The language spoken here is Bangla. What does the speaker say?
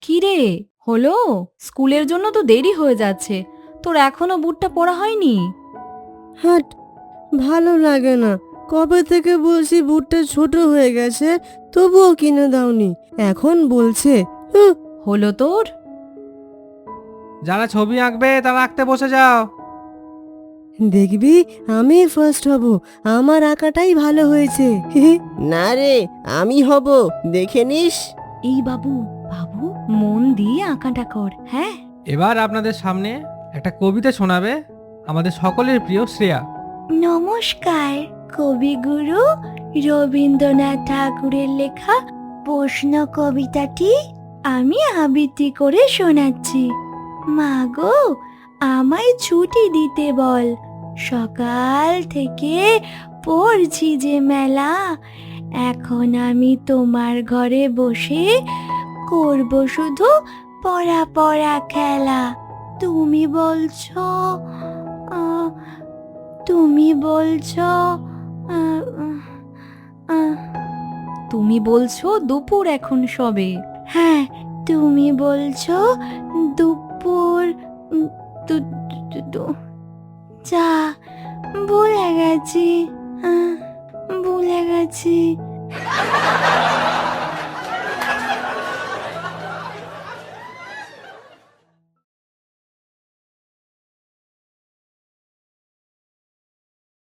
কি রে, হলো? স্কুলের জন্য তো দেরি হয়ে যাচ্ছে, তোর এখনো বুটটা পরা হয়নি? হাট, ভালো লাগে না। কবে থেকে বলছি বুটটা ছোট হয়ে গেছে, তবুও কিনে দাওনি। এখন বলছে "উহ, হলো তোর? যারা ছবি আঁকবে তারা আঁকতে বসে যাও। দেখবি আমি ফার্স্ট হব, আমার আঁকাটাই ভালো হয়েছে। না রে, আমি হব, দেখে নিস। এই বাবু, বাবু মন দিয়ে আঁকাটা কর, হ্যাঁ? এবার আপনাদের সামনে একটা কবিতা শোনাবে আমাদের সকলের প্রিয় শ্রেয়া। নমস্কার, কবিগুরু রবীন্দ্রনাথ ঠাকুরের লেখা প্রশ্ন কবিতাটি আমি আবৃত্তি করে শোনাচ্ছি। মা গো, আমায় ছুটি দিতে বল, সকাল থেকে পড়ছি যে মেলা। এখন আমি তোমার ঘরে বসে করব শুধু পড়া পড়া খেলা। তুমি বলছো আহ, তুমি বলছো আহ, আহ, তুমি বলছো দুপুর এখন সবে। হ্যাঁ, তুমি বলছো দুপুর। উম, দু- যা, ভুলে গেছি, ভুলে গেছি।